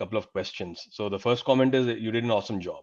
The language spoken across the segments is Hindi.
couple of questions. So the first comment is you did an awesome job.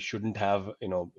shouldn't have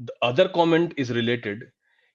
The other comment is related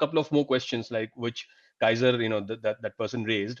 couple of more questions like which Kaiser that person raised،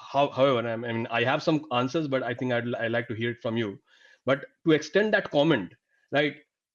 However, I mean, I have some answers, but I think I'd like to hear it from you. But to extend that comment, right?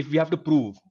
if we have to prove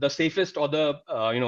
the safest or the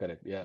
correct. Yeah.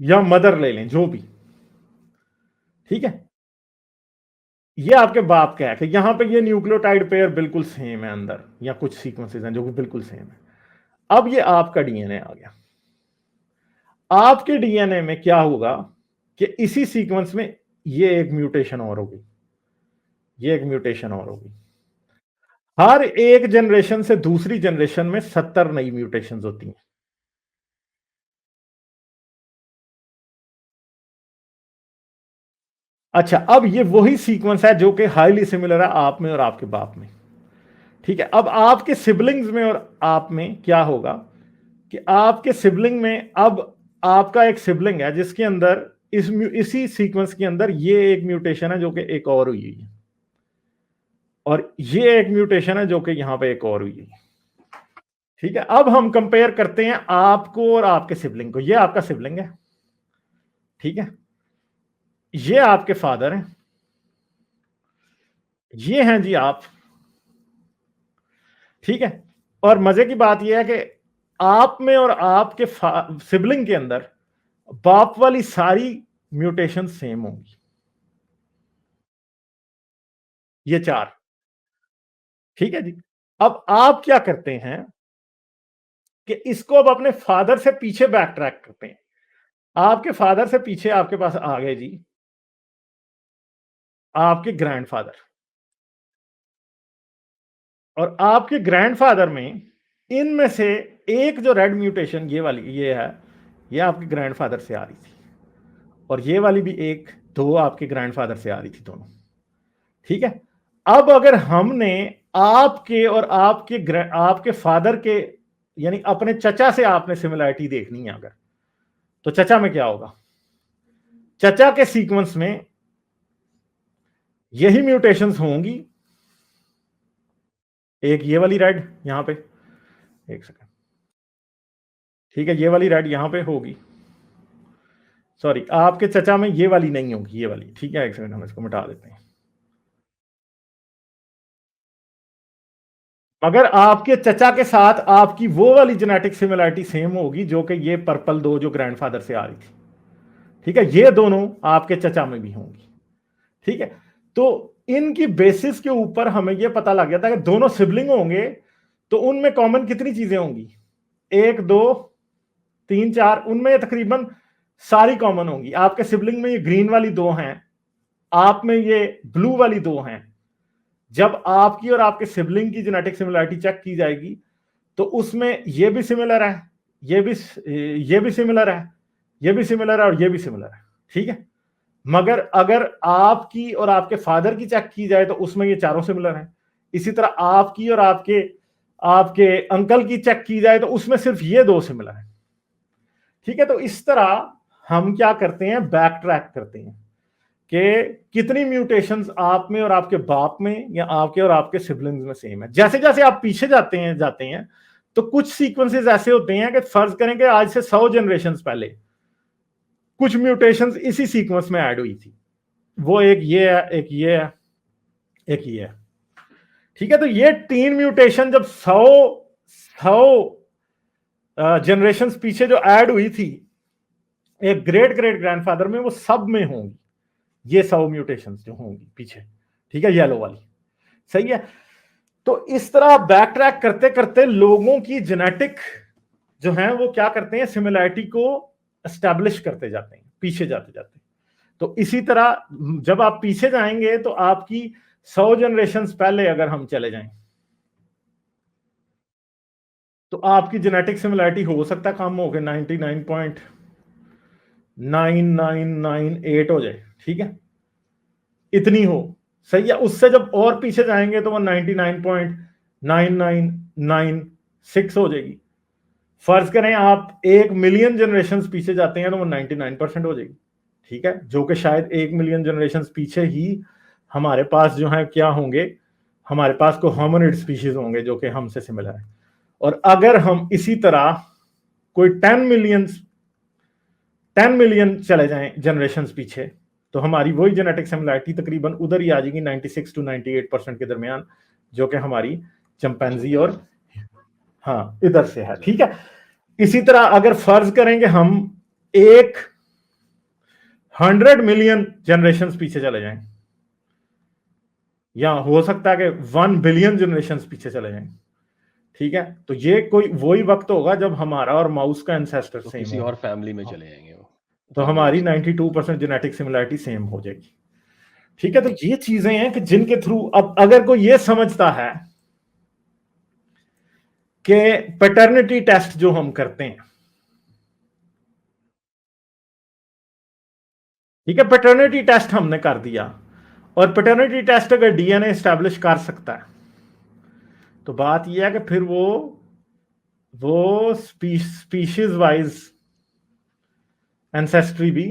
या मदर ले लें, जो भी, ठीक है। ये आपके बाप का है कि यहां पे ये न्यूक्लियोटाइड पेयर बिल्कुल सेम है अंदर, या कुछ सीक्वेंसेस हैं जो कि बिल्कुल सेम है। अब ये आपका डीएनए आ गया। आपके डीएनए में क्या होगा कि इसी सीक्वेंस में ये एक म्यूटेशन और होगी, ये एक म्यूटेशन और होगी। हर एक जनरेशन से दूसरी जनरेशन में 70 नई म्यूटेशंस होती हैं। अच्छा, अब ये वही सीक्वेंस है जो कि हाईली सिमिलर है आप में और आपके बाप में, ठीक है। अब आपके सिबलिंग्स में और आप में क्या होगा कि आपके सिबलिंग में अब आपका एक सिबलिंग है जिसके अंदर इसी सीक्वेंस के अंदर ये एक म्यूटेशन है जो कि एक और हुई है, और ये एक म्यूटेशन है जो कि यहां पे एक और हुई है, ठीक है। अब हम कंपेयर करते हैं आपको और आपके सिबलिंग को। ये आपका सिबलिंग है, ठीक है, ये आपके फादर हैं, ये हैं जी आप, ठीक है। और मजे की बात यह है कि आप में और आपके सिबलिंग के अंदर बाप वाली सारी म्यूटेशन सेम होंगी, ये 4, ठीक है जी। अब आप क्या करते हैं कि इसको अब अपने फादर से पीछे बैक ट्रैक करते हैं। आपके फादर से पीछे आपके पास आ गए जी आपके ग्रैंडफादर, और आपके ग्रैंडफादर में इनमें से एक जो रेड म्यूटेशन ये वाली ये है, ये आपके ग्रैंडफादर से आ रही थी, और ये वाली भी 1-2 आपके ग्रैंडफादर से आ रही थी, दोनों, ठीक है। अब अगर हमने आपके और आपके फादर के यानी अपने चचा से आपने सिमिलैरिटी देखनी है अगर, तो चचा में क्या होगा, चचा के सीक्वेंस में यही म्यूटेशंस होंगी। एक ये वाली रेड यहां पे, एक सेकंड, ठीक है, ये वाली रेड यहां पे होगी, सॉरी आपके चचा में ये वाली नहीं होगी, ये वाली, ठीक है, एक सेकंड हम इसको मिटा देते हैं। अगर आपके चचा के साथ आपकी वो वाली जेनेटिक सिमिलरिटी सेम होगी जो कि ये पर्पल 2 जो ग्रैंडफादर से आ रही थी, ठीक है, ये दोनों आपके चचा में भी होंगी, ठीक है। तो इनकी बेसिस के ऊपर हमें यह पता लग गया था कि दोनों सिबलिंग होंगे तो उनमें कॉमन कितनी चीजें होंगी, 1 2 3 4, उनमें तकरीबन सारी कॉमन होंगी। आपके सिबलिंग में ये ग्रीन वाली 2 हैं, आप में ये ब्लू वाली 2 हैं। जब आपकी और आपके सिबलिंग की जेनेटिक सिमिलरिटी चेक की जाएगी तो उसमें ये भी सिमिलर है, ये भी सिमिलर है, ये भी सिमिलर है, और ये भी सिमिलर है, ठीक है। मगर अगर आपकी और आपके फादर की चेक की जाए तो उसमें ये चारों सिमिलर हैं। इसी तरह आपकी और आपके आपके अंकल की चेक की जाए तो उसमें सिर्फ ये 2 सिमिलर हैं, ठीक है। तो इस तरह हम क्या करते हैं, बैक ट्रैक करते हैं कि कितनी म्यूटेशंस आप में और आपके बाप में या आपके और आपके सिबलिंग्स में सेम है। जैसे जैसे आप पीछे जाते हैं तो कुछ सीक्वेंसेस ऐसे होते हैं कि फर्ज करें कि आज से 100 जनरेशंस पहले कुछ म्यूटेशंस इसी सीक्वेंस में ऐड हुई थी, वो एक ये है, एक ये है, एक ये है, ठीक है। तो ये 3 म्यूटेशन जब 100 जनरेशंस पीछे जो ऐड हुई थी एक ग्रेट ग्रेट ग्रैंडफादर में, वो सब में होंगी ये 100 म्यूटेशंस जो होंगी पीछे, ठीक है, येलो वाली, सही है। तो इस तरह बैक ट्रैक करते करते लोगों की जेनेटिक जो है वो क्या करते हैं, सिमिलैरिटी को एस्टैब्लिश करते जाते हैं पीछे जाते जाते। तो इसी तरह जब आप पीछे जाएंगे तो आपकी 100 जनरेशंस पहले अगर हम चले जाएं तो आपकी जेनेटिक सिमिलैरिटी हो सकता है कम हो गए 99.9998 हो जाए, ठीक है, इतनी हो, सही है। उससे जब और पीछे जाएंगे तो वो 99.9996 हो जाएगी। फर्ज करें आप 1 मिलियन जनरेशन पीछे जाते हैं तो वो 99% हो जाएगी, ठीक है, जो कि शायद 1 मिलियन जनरेशन पीछे ही हमारे पास जो है क्या होंगे, हमारे पास को होमिनिड स्पीशीज होंगे जो कि हमसे सिमिलर है। और अगर हम इसी तरह कोई 10 मिलियन चले जाएं जनरेशन पीछे तो हमारी वही जेनेटिक सिमिलरिटी तकरीबन उधर ही आ जाएगी 96 to 98% के दरमियान, जो कि हमारी चिंपैंजी और हाँ इधर से है, ठीक है। इसी तरह अगर फर्ज करेंगे हम एक 100 मिलियन जनरेशन पीछे चले जाएं, या हो सकता है कि 1 बिलियन जनरेशन पीछे चले जाएं, ठीक है। तो ये कोई वही वक्त होगा जब हमारा और माउस का एंसेस्टर तो सेम किसी होगा, और फैमिली में चले जाएंगे वो, तो family हमारी में 92% जेनेटिक सिमिलरिटी सेम हो जाएगी, ठीक है। तो ये चीजें हैं कि जिनके थ्रू अब अगर कोई ये समझता है कि पैटर्निटी टेस्ट जो हम करते हैं, ठीक है, पैटर्निटी टेस्ट हमने कर दिया, और पैटर्निटी टेस्ट अगर डीएनए एस्टैब्लिश कर सकता है, तो बात यह है कि फिर वो स्पीशीज वाइज एंसेस्ट्री भी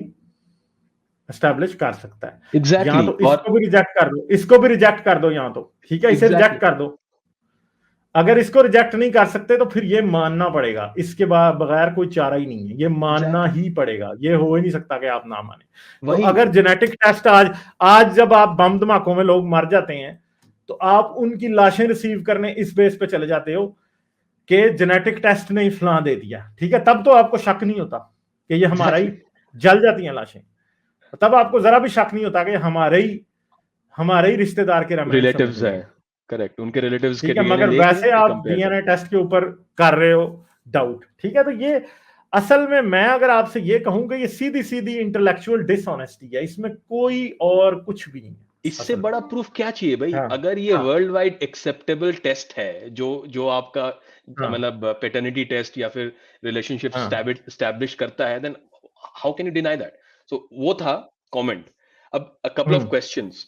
एस्टैब्लिश कर सकता है। एग्जैक्टली, तो इसको भी रिजेक्ट कर दो, इसको भी रिजेक्ट कर दो यहां, तो ठीक है, इसे रिजेक्ट कर दो। अगर इसको रिजेक्ट नहीं कर सकते तो फिर ये मानना पड़ेगा, इसके बगैर कोई चारा ही नहीं है, ये मानना ही पड़ेगा, ये हो ही नहीं सकता कि आप ना माने। तो अगर जेनेटिक टेस्ट आज जब आप बम धमाकों में लोग मर जाते हैं, तो आप उनकी लाशें रिसीव करने इस बेस पे चले जाते हो कि जेनेटिक टेस्ट ने फलां दे दिया, ठीक है, तब तो आपको शक नहीं होता कि ये हमारा ही जल जाती हैं लाशें, तब आपको जरा भी शक नहीं होता कि हमारे ही रिश्तेदार के रिलेटिव्स हैं, करेक्ट, उनके रिलेटिव्स के ठीक है। डीएनए मगर लेके वैसे आप कंपेयर डीएनए करते हैं। टेस्ट के ऊपर कर रहे हो डाउट, ठीक है। तो ये असल में मैं अगर आपसे ये कहूंगा, ये सीधी सीधी इंटेलेक्चुअल डिसऑनेस्टी है, इसमें कोई और कुछ भी नहीं है। इससे बड़ा प्रूफ क्या चाहिए भाई? हाँ, अगर ये वर्ल्ड वाइड एक्सेप्टेबल टेस्ट है, जो आपका हाँ, मतलब पैटर्निटी टेस्ट या फिर रिलेशनशिप हाँ, एस्टैब्लिश करता है, then how can you deny that? So वो था कमेंट। अब अ कपल ऑफ क्वेश्चंस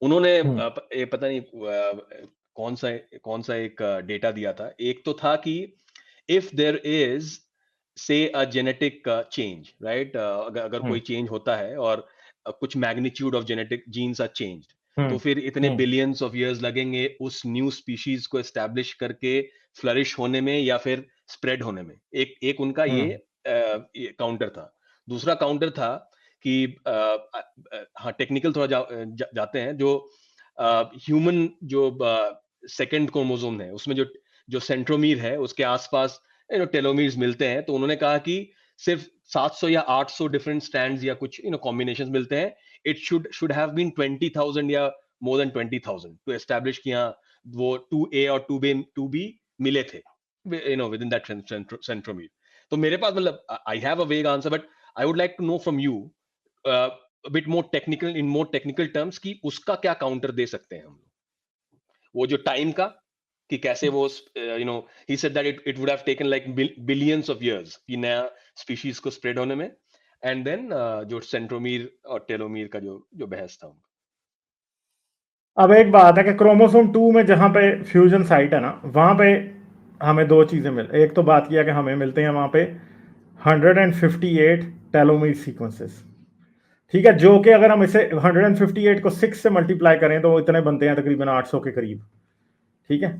उन्होंने ये पता नहीं कौन सा एक डेटा दिया था। एक तो था कि इफ देयर इज से अ जेनेटिक चेंज, राइट, अगर कोई चेंज होता है और कुछ magnitude of genetic genes are changed, तो फिर इतने बिलियंस ऑफ इयर्स लगेंगे उस न्यू स्पीशीज को एस्टैब्लिश करके फ्लरिश होने में या फिर स्प्रेड होने में। एक उनका ये काउंटर था। दूसरा काउंटर था कि हाँ टेक्निकल थोड़ा जाते हैं, जो ह्यूमन जो सेकंड क्रोमोसोम है उसमें जो सेंट्रोमीर है उसके आसपास टेलोमीर्स मिलते हैं। तो उन्होंने कहा कि सिर्फ 700 या 800 डिफरेंट स्ट्रैंड्स या कुछ कॉम्बिनेशंस मिलते हैं। इट शुड हैव बीन 20,000 या मोर देन 20,000 टू एस्टैब्लिश कि हाँ वो 2A और 2B मिले थे विद इन दैट सेंट्रोमीर। तो मेरे पास मतलब आई have a vague answer, but I would like to know from you bit more technical, in more technical terms, कि उसका क्या काउंटर दे सकते हैं हम लोग। वो जो टाइम का कि कैसे वो he said that it would have taken like billions of years कि नया स्पीशीज को स्प्रेड होने में, एंड देन जो सेंट्रोमीर और टेलोमीर का जो बहस था। अब एक बात है कि क्रोमोसोम 2 में जहां पे फ्यूजन साइट है ना, वहां पे हमें दो चीजें एक तो बात किया कि हमें मिलते हैं वहां पे 158 टेलोमीर सीक्वेंसेस, ठीक है, जो कि अगर हम इसे 158 को 6 से मल्टीप्लाई करें तो वो इतने बनते हैं तकरीबन 800 के करीब, ठीक है।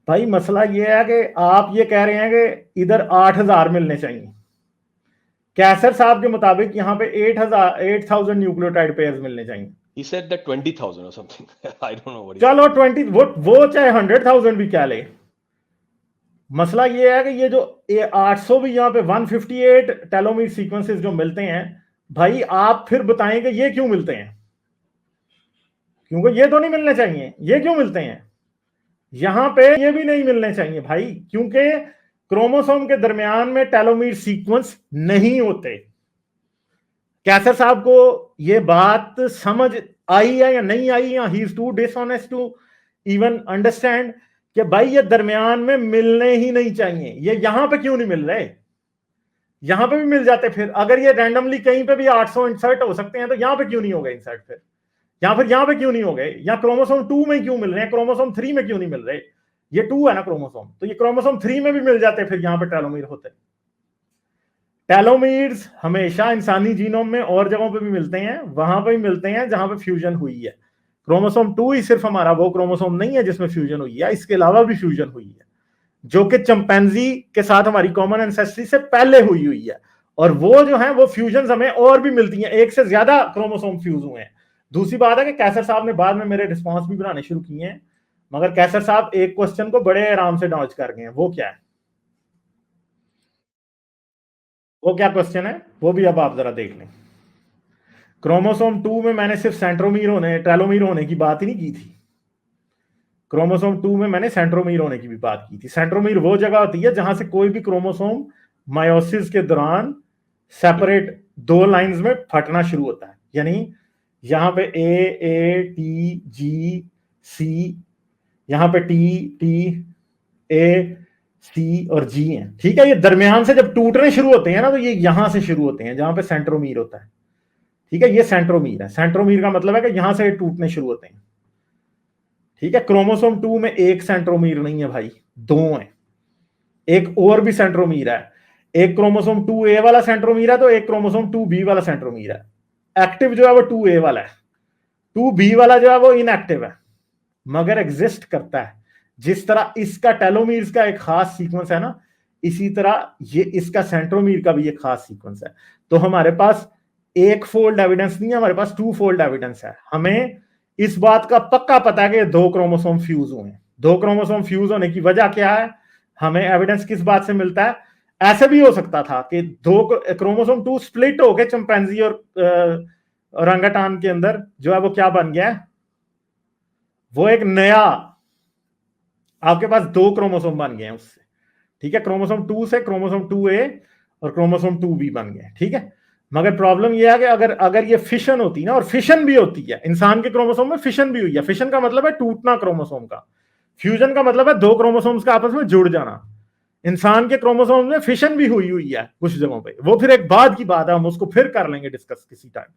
भाई मसला ये है कि आप ये कह रहे हैं कि इधर 8000 मिलने चाहिए, कैसर साहब के मुताबिक यहाँ पे 8000 न्यूक्लियोटाइड पेयर्स मिलने चाहिए। He said that 20,000 or something. I don't know what he चलो 20, वो चाहे 100,000 भी क्या ले, मसला ये है कि ये जो 800 भी यहाँ पे 158 टेलोमीर सीक्वेंसेस जो मिलते हैं, भाई आप फिर बताएंगे ये क्यों मिलते हैं, क्योंकि ये तो नहीं मिलने चाहिए, ये क्यों मिलते हैं, यहां पे ये भी नहीं मिलने चाहिए भाई, क्योंकि क्रोमोसोम के दरमियान में टेलोमीर सीक्वेंस नहीं होते। कैसर साहब को ये बात समझ आई है या नहीं आई, या he is too dishonest to even understand कि भाई ये दरमियान में मिलने ही नहीं चाहिए। ये यहां पे क्यों नहीं मिल रहे, यहां पे भी मिल जाते। फिर अगर ये रैंडमली कहीं पे भी 800 इंसर्ट हो सकते हैं तो यहां पे क्यों नहीं हो गए इंसर्ट, फिर यहां पे क्यों नहीं हो गए, या क्रोमोसोम 2 में क्यों मिल रहे हैं, क्रोमोसोम 3 में क्यों नहीं मिल रहे, ये 2 है ना क्रोमोसोम, तो ये क्रोमोसोम 3 में भी मिल जाते, फिर यहां पे टेलोमीर होते। टेलोमीर्स हमेशा इंसानी जीनोम में और जगहों पे भी मिलते हैं, वहां पे भी मिलते हैं जहां पे फ्यूजन हुई है। क्रोमोसोम 2 ही सिर्फ हमारा वो क्रोमोसोम नहीं है जिसमें फ्यूजन हुई है, इसके अलावा भी फ्यूजन हुई है, जो कि चिंपैंजी के साथ हमारी कॉमन एंसेस्ट्री से पहले हुई है। और वो जो है वो फ्यूजन हमें और भी मिलती हैं, एक से ज्यादा क्रोमोसोम फ्यूज हुए हैं। दूसरी बात है कि कैसर साहब ने बाद में मेरे रिस्पॉन्स भी बनाने शुरू किए हैं, मगर कैसर साहब एक क्वेश्चन को बड़े आराम से डॉज कर गए हैं। वो क्या है, वो क्या क्वेश्चन है, वो भी अब आप जरा देख लें। क्रोमोसोम 2 में मैंने सिर्फ सेंट्रोमीर होने, टेलोमीर होने की बात ही नहीं की थी। क्रोमोसोम 2 में मैंने सेंट्रोमीर होने की भी बात की थी। सेंट्रोमीर वो जगह होती है जहां से कोई भी क्रोमोसोम मायोसिस के दौरान सेपरेट दो लाइंस में फटना शुरू होता है। यानी यहां पे ए टी जी सी, यहां पे टी ए सी और जी है, ठीक है। ये दरमियान से जब टूटने शुरू होते हैं ना, तो ये यहां से शुरू होते हैं जहां पे सेंट्रोमीर होता है, ठीक है। ये सेंट्रोमीर है। सेंट्रोमीर का मतलब है कि यहां से टूटने शुरू होते हैं, ठीक है। क्रोमोसोम 2 में एक सेंट्रोमीर नहीं है भाई, दो हैं। एक और भी सेंट्रोमीर है, एक क्रोमोसोम 2A वाला सेंट्रोमीर है, तो एक क्रोमोसोम 2B वाला सेंट्रोमीर है। एक्टिव जो है वो 2A वाला है, 2B वाला जो है वो इनएक्टिव है, मगर एग्जिस्ट करता है। जिस तरह इसका टेलोमीर्स का एक खास सीक्वेंस है ना, इसी तरह ये इसका सेंट्रोमीर का भी एक खास सीक्वेंस है। तो हमारे पास एक फोल्ड एविडेंस नहीं है, हमारे पास 2 फोल्ड एविडेंस है। हमें इस बात का पक्का पता है कि दो क्रोमोसोम फ्यूज हुए हैं। दो क्रोमोसोम फ्यूज होने की वजह क्या है, हमें एविडेंस किस बात से मिलता है? ऐसे भी हो सकता था कि दो क्रोमोसोम 2 स्प्लिट होके चिंपैंजी और ओरंगुटान के अंदर जो है वो क्या बन गया है, वो एक नया, आपके पास दो क्रोमोसोम बन गए हैं उससे, ठीक है। क्रोमोसोम 2 से क्रोमोसोम 2A और क्रोमोसोम 2B बन गए, ठीक है। मगर प्रॉब्लम यह है कि अगर ये फिशन होती ना, और फिशन भी होती है, इंसान के क्रोमोसोम में फिशन भी हुई है। फिशन का मतलब है टूटना क्रोमोसोम का, फ्यूजन का मतलब है दो क्रोमोसोम्स का आपस में जुड़ जाना। इंसान के क्रोमोसोम में फिशन भी हुई है कुछ जगहों पे, वो फिर एक बाद की बात है, हम उसको फिर कर लेंगे डिस्कस किसी टाइम,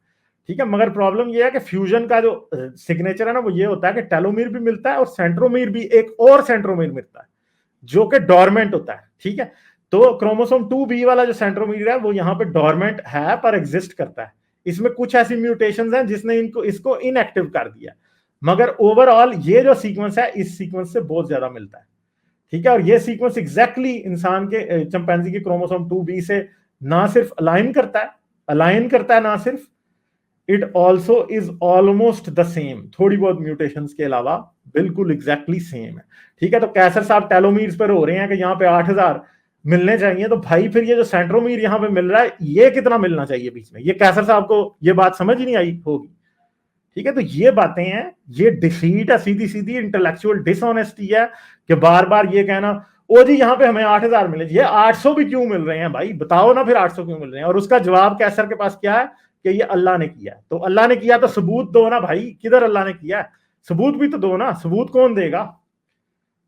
ठीक है। मगर प्रॉब्लम ये है कि फ्यूजन का जो सिग्नेचर है ना, वो ये होता है कि टेलोमीर भी मिलता है और सेंट्रोमीर भी, एक और सेंट्रोमीर मिलता है जो कि डोरमेंट होता है, ठीक है। तो क्रोमोसोम 2B वाला जो सेंट्रोमीर है वो यहाँ पे डोरमेंट है पर एग्जिस्ट करता है। इसमें कुछ ऐसी म्यूटेशंस हैं जिसने इसको इनएक्टिव कर दिया, मगर ओवरऑल ये जो सीक्वेंस है इस सीक्वेंस से बहुत ज्यादा मिलता है, ठीक है। और ये सीक्वेंस एग्जैक्टली इंसान के चिंपैंजी के क्रोमोसोम 2B से ना सिर्फ अलाइन करता है ना सिर्फ, it also is almost the same, थोड़ी बहुत म्यूटेशंस के अलावा बिल्कुल एग्जैक्टली सेम है, ठीक है। तो कैसर साहब टेलोमीर्स पर हो रहे हैं कि यहाँ पे 8000 मिलने चाहिए, तो भाई फिर ये जो सेंट्रोमीर यहाँ पे मिल रहा है, ये कितना मिलना चाहिए बीच में? ये कैसर साहब को ये बात समझ ही नहीं आई होगी, ठीक है। तो ये बातें हैं, ये डिफीट है, सीधी सीधी इंटेलेक्चुअल डिसऑनेस्टी है कि बार बार ये कहना ओ जी यहाँ पे हमें 8000 मिले, ये 800 भी क्यों मिल रहे हैं भाई, बताओ ना फिर 800 क्यों मिल रहे हैं? और उसका जवाब कैसर के पास क्या है कि ये अल्लाह ने किया। तो अल्लाह ने किया तो सबूत दो ना भाई, किधर अल्लाह ने किया है, सबूत भी तो दो ना। सबूत कौन देगा,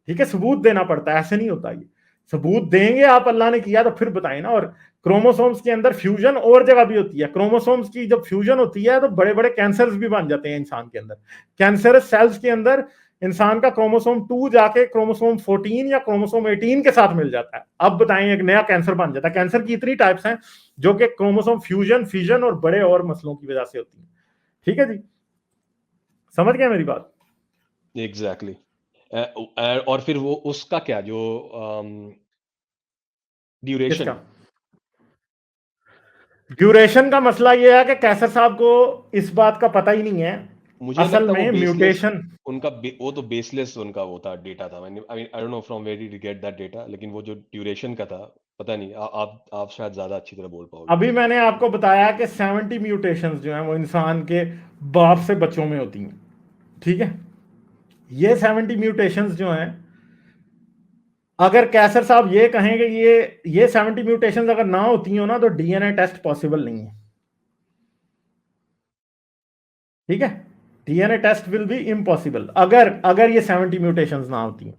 ठीक है, सबूत देना पड़ता है, ऐसे नहीं होता। ये सबूत देंगे आप, अल्लाह ने किया तो फिर बताएं ना। और क्रोमोसोम्स के अंदर फ्यूजन और जगह भी होती है, क्रोमोसोम्स की जब फ्यूजन होती है तो बड़े बड़े कैंसर्स भी बन जाते हैं इंसान के अंदर। कैंसरस सेल्स के अंदर इंसान का क्रोमोसोम 2 जाके क्रोमोसोम 14 या क्रोमोसोम 18 के साथ मिल जाता है। अब बताएं, एक नया कैंसर बन जाता है। कैंसर की इतनी टाइप्स हैं जो कि क्रोमोसोम फ्यूजन, फिजन और बड़े और मसलों की वजह से होती है, ठीक है जी, समझ गए मेरी बात? एग्जैक्टली और फिर वो उसका क्या जो ड्यूरेशन, ड्यूरेशन का मसला ये है कि कैसर साहब को इस बात का पता ही नहीं है। मुझे असल लगता में म्यूटेशन उनका वो तो बेसलेस उनका वो था, डेटा था। मैंने I don't know from where did you get that data, लेकिन वो जो ड्यूरेशन का था पता नहीं, आप शायद ज्यादा अच्छी तरह बोल पाओगे। अभी मैंने आपको बताया कि 70 म्यूटेशंस जो हैं वो इंसान के बाप से बच्चों में होती हैं, ठीक है। ये 70 म्यूटेशंस जो हैं, अगर कैसर साहब ये कहें कि ये 70 म्यूटेशंस अगर ना होती हो ना, तो डीएनए टेस्ट पॉसिबल नहीं है, ठीक है। DNA test will be impossible अगर ये 70 म्यूटेशंस ना होती हैं,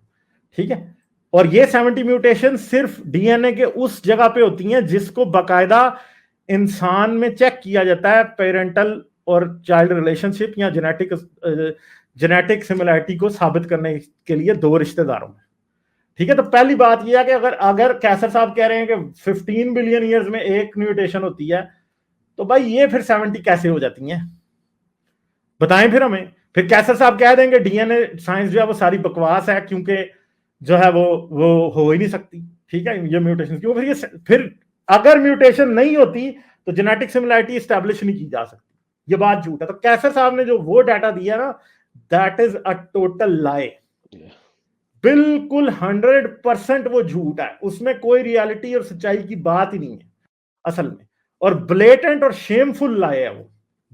ठीक है। और ये 70 म्यूटेशन सिर्फ डीएनए के उस जगह पे होती हैं जिसको बाकायदा इंसान में चेक किया जाता है, पेरेंटल और चाइल्ड रिलेशनशिप या जेनेटिक सिमिलैरिटी को साबित करने के लिए दो रिश्तेदारों में, ठीक है। तो पहली बात यह है कि अगर कैसर साहब कह रहे हैं कि 15 बिलियन ईयर्स में एक म्यूटेशन होती है, तो भाई ये फिर 70 कैसे हो जाती हैं, बताएं फिर हमें। फिर कैसर साहब कह देंगे डीएनए साइंस जो है वो सारी बकवास है, क्योंकि जो है वो हो ही नहीं सकती, ठीक है, ये म्यूटेशन क्यों। फिर अगर म्यूटेशन नहीं होती तो जेनेटिक सिमिलैरिटी एस्टैब्लिश नहीं की जा सकती, ये बात झूठ है। तो कैसर साहब ने जो वो डाटा दिया ना, दैट इज अ टोटल लाई, बिल्कुल 100% वो झूठ है, उसमें कोई रियलिटी और सच्चाई की बात ही नहीं है असल में, और ब्लेटेंट और शेमफुल लाई है वो,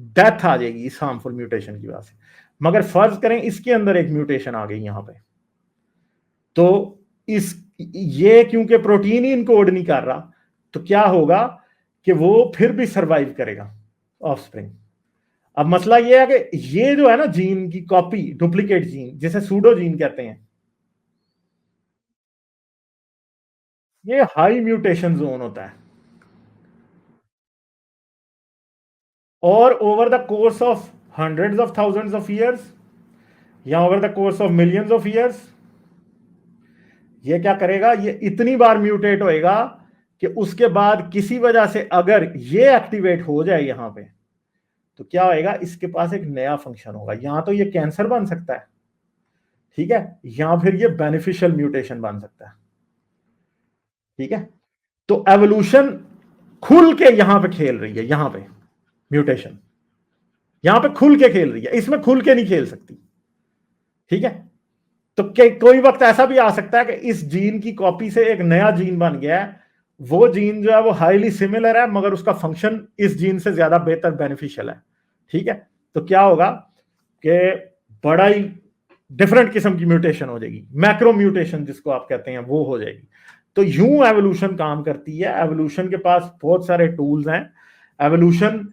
डेथ आ जाएगी इस हार्मफुल म्यूटेशन की वजह से। मगर फर्ज करें इसके अंदर एक म्यूटेशन आ गई यहां पे, तो ये क्योंकि प्रोटीन ही इनकोड नहीं कर रहा, तो क्या होगा कि वो फिर भी सरवाइव करेगा ऑफस्प्रिंग। अब मसला ये है कि ये जो है ना जीन की कॉपी, डुप्लीकेट जीन, जिसे सूडो जीन कहते हैं, ये हाई म्यूटेशन जोन होता है, और over the course of hundreds of thousands of years या over the course of millions of years, ये क्या करेगा, ये इतनी बार म्यूटेट होएगा कि उसके बाद किसी वजह से अगर ये एक्टिवेट हो जाए यहां पे, तो क्या होएगा, इसके पास एक नया फंक्शन होगा। यहां तो ये कैंसर बन सकता है, ठीक है, या फिर ये बेनिफिशियल म्यूटेशन बन सकता है, ठीक है। तो एवोल्यूशन खुल के यहां पे खेल रही है, यहां पे म्यूटेशन यहां पे खुल के खेल रही है, इसमें खुल के नहीं खेल सकती, ठीक है। तो कोई वक्त ऐसा भी आ सकता है कि इस जीन की कॉपी से एक नया जीन बन गया है, वो जीन जो है वो हाईली सिमिलर है, मगर उसका फंक्शन इस जीन से ज्यादा बेहतर बेनिफिशियल है, ठीक है। तो क्या होगा कि बड़ा ही डिफरेंट किस्म की म्यूटेशन हो जाएगी, मैक्रो म्यूटेशन जिसको आप कहते हैं, वो हो जाएगी। तो यूं एवोल्यूशन काम करती है। एवोल्यूशन के पास बहुत सारे टूल्स हैं। एवोल्यूशन,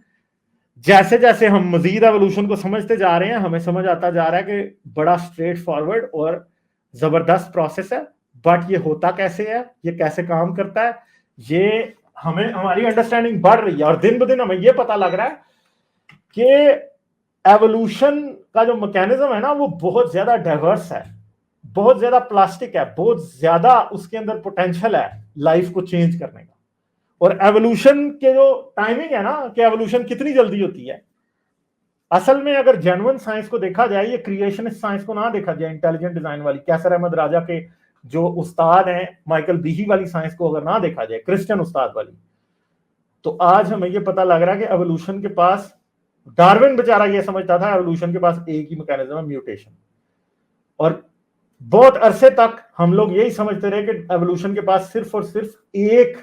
जैसे जैसे हम मजीद एवोल्यूशन को समझते जा रहे हैं, हमें समझ आता जा रहा है कि बड़ा स्ट्रेट फॉरवर्ड और जबरदस्त प्रोसेस है। बट ये होता कैसे है, ये कैसे काम करता है, ये हमें, हमारी अंडरस्टैंडिंग बढ़ रही है, और दिन ब दिन हमें ये पता लग रहा है कि एवोल्यूशन का जो मैकेनिज्म है ना, वो बहुत ज्यादा डाइवर्स है, बहुत ज्यादा प्लास्टिक है, बहुत ज्यादा उसके अंदर पोटेंशियल है लाइफ को चेंज करने का। और एवोल्यूशन के जो टाइमिंग है ना, कि एवोल्यूशन कितनी जल्दी होती है, असल में अगर जेन्युइन साइंस को देखा जाए, ये क्रिएशनिस्ट साइंस को ना देखा जाए, इंटेलिजेंट डिजाइन वाली कैसर अहमद राजा के जो उस्ताद हैं, माइकल बीही वाली साइंस को अगर ना देखा जाए, क्रिश्चियन उस्ताद वाली, तो आज हमें ये पता लग रहा है कि एवोल्यूशन के पास, डार्विन बेचारा ये समझता था एवोल्यूशन के पास एक ही मैकेनिज्म है, म्यूटेशन। और बहुत अरसे तक हम लोग यही समझते रहे कि एवोल्यूशन के पास सिर्फ और सिर्फ एक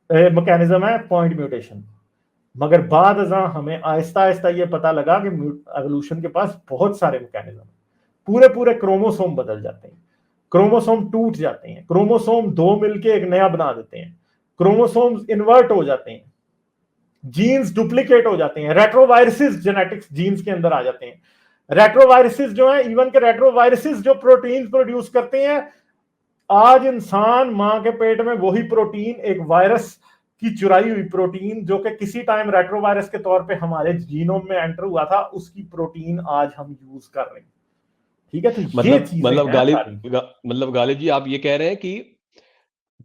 मैकेनिज्म है, पॉइंट म्यूटेशन। मगर बाद अज़ां हमें आहिस्ता आहिस्ता ये पता लगा कि एवोल्यूशन के पास बहुत सारे मैकेनिज्म, पूरे पूरे क्रोमोसोम बदल जाते हैं, क्रोमोसोम टूट जाते हैं, क्रोमोसोम दो मिलके एक नया बना देते हैं, क्रोमोसोम्स इन्वर्ट हो जाते हैं, जीन्स डुप्लीकेट हो जाते हैं, रेट्रोवायरसेस जेनेटिक्स जीन्स के अंदर आ जाते हैं। रेट्रोवायरसेस जो है, इवन के रेट्रोवायरसेस जो प्रोटीन प्रोड्यूस करते हैं, आज इंसान मां के पेट में वही प्रोटीन, एक वायरस की चुराई हुई प्रोटीन, जो कि किसी टाइम रेट्रोवायरस के तौर पे हमारे जीनोम में एंटर हुआ था, उसकी प्रोटीन आज हम यूज कर रहे हैं, ठीक है। तो ये चीजें मतलब गालिब जी, आप ये कह रहे हैं कि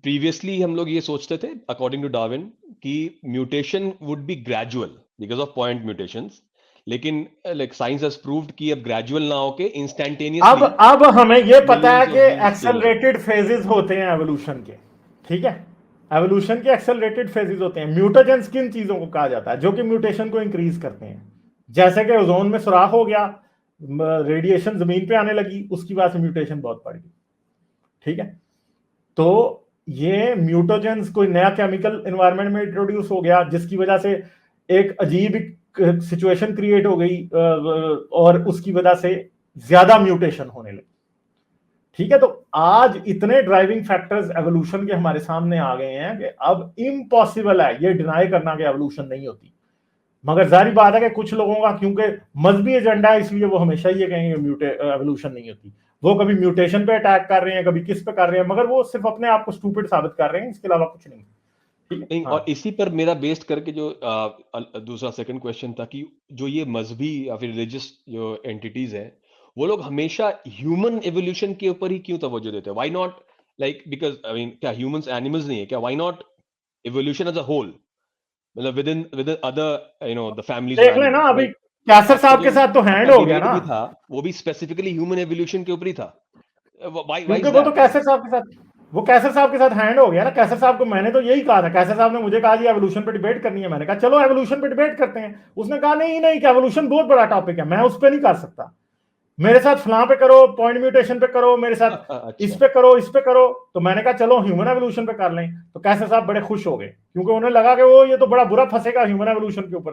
प्रीवियसली हम लोग ये सोचते थे, अकॉर्डिंग टू डार्विन, कि mutation would be gradual because of point mutations, लेकिन लाइक साइंस हैज प्रूव्ड कि अब ग्रेजुअल ना होके इंस्टैंटेनियसली अब हमें ये पता है कि एक्सेलरेटेड फेजेस होते हैं एवोल्यूशन के, ठीक है। एवोल्यूशन के एक्सेलरेटेड फेजेस होते हैं। म्यूटेजेंस किन चीजों को कहा जाता है जो कि म्यूटेशन को इंक्रीज करते हैं? जैसे कि ओजोन में सुराख हो गया, रेडिएशन जमीन पे आने लगी, उसकी वजह से म्यूटेशन बहुत बढ़ गई, ठीक है। तो ये म्यूटेजेंस कोई नया केमिकल एनवायरनमेंट में इंट्रोड्यूस हो गया, जिसकी वजह से एक अजीब सिचुएशन क्रिएट हो गई, और उसकी वजह से ज्यादा म्यूटेशन होने लगी, ठीक है। तो आज इतने ड्राइविंग फैक्टर्स एवोल्यूशन के हमारे सामने आ गए हैं कि अब इम्पॉसिबल है ये डिनाई करना कि एवोल्यूशन नहीं होती। मगर जाहिर बात है कि कुछ लोगों का क्योंकि मजहबी एजेंडा है, इसलिए वो हमेशा ये कहेंगे एवोल्यूशन नहीं होती। वो कभी म्यूटेशन पे अटैक कर रहे हैं, कभी किस पे कर रहे हैं, मगर वो सिर्फ अपने आप को स्टूपिड साबित कर रहे हैं, इसके अलावा कुछ नहीं, ठीक है। और इसी पर मेरा बेस्ड करके जो दूसरा सेकंड क्वेश्चन था कि जो ये मजहबी या फिर रिलीजियस जो एंटिटीज हैं, वो लोग हमेशा ह्यूमन एवोल्यूशन के ऊपर ही क्यों तवज्जो देते हैं? Why not, like, because I mean, क्या ह्यूमंस एनिमल्स नहीं है क्या? Why not evolution as a whole, मतलब विद अदर द फैमिलीज। देख लेना, अभी कैसर साहब के साथ तो हैंड हो गया ना, था वो भी स्पेसिफिकली ह्यूमन एवोल्यूशन के ऊपर ही था। क्योंकि वो तो कैसर साहब के साथ हैंड हो गया ना। कैसर साहब को मैंने तो यही कहा था, कैसर साहब ने मुझे कहा जी एवोल्यूशन पे डिबेट करनी है, मैंने कहा चलो एवोल्यूशन पे डिबेट करते हैं। उसने कहा नहीं नहीं, एवोल्यूशन बहुत बड़ा टॉपिक है, मैं उस पर नहीं कर सकता, मेरे साथ फलां पे करो, पॉइंट म्यूटेशन पे करो, मेरे साथ इस पे करो, इस पे करो। तो मैंने कहा चलो ह्यूमन एवोल्यूशन पे कर लें। तो कैसर साहब बड़े खुश हो गए, क्योंकि उन्हें लगा कि वो ये तो बड़ा बुरा फंसेगा ह्यूमन एवोल्यूशन के ऊपर।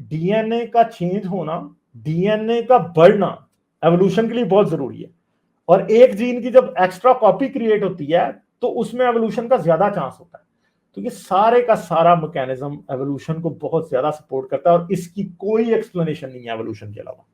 डीएनए का चेंज होना, डीएनए का बढ़ना एवोल्यूशन के लिए बहुत जरूरी है, और एक जीन की जब एक्स्ट्रा कॉपी क्रिएट होती है तो उसमें एवोल्यूशन का ज्यादा चांस होता है। तो ये सारे का सारा मैकेनिज्म एवोल्यूशन को बहुत ज्यादा सपोर्ट करता है, और इसकी कोई एक्सप्लेनेशन नहीं है एवोल्यूशन के अलावा,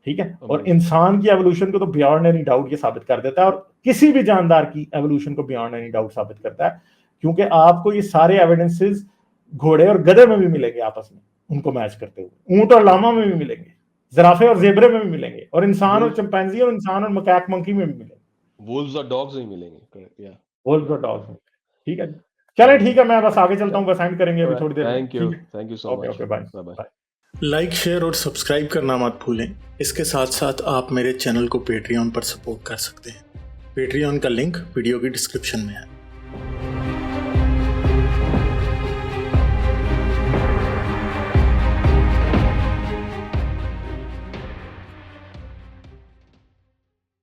ठीक है। और इंसान की एवोल्यूशन को तो बियॉन्ड एनी डाउट ये साबित कर देता है, और किसी भी जानदार की एवोल्यूशन को बियॉन्ड एनी डाउट साबित करता है, क्योंकि आपको ये सारे एविडेंसेस घोड़े और गधे में भी मिलेंगे आपस में उनको मैच करते हुए, ऊंट और लामा में भी मिलेंगे, जिराफे और जेबरे में भी मिलेंगे, और इंसान और चिंपैंजी और इंसान और मकैक मंकी में भी मिलेंगे, वुल्व्स और डॉग्स में मिलेंगे, या वुल्व्स और डॉग्स में, ठीक है। चले ठीक है, मैं बस आगे चलता हूँ, बस एंड करेंगे अभी थोड़ी देर में। Thank you so much, okay bye bye. Like, share और सब्सक्राइब करना मत भूलें। इसके साथ साथ आप मेरे चैनल को पेट्रियन पर सपोर्ट कर सकते हैं। पेट्रियन का लिंक वीडियो की डिस्क्रिप्शन में है।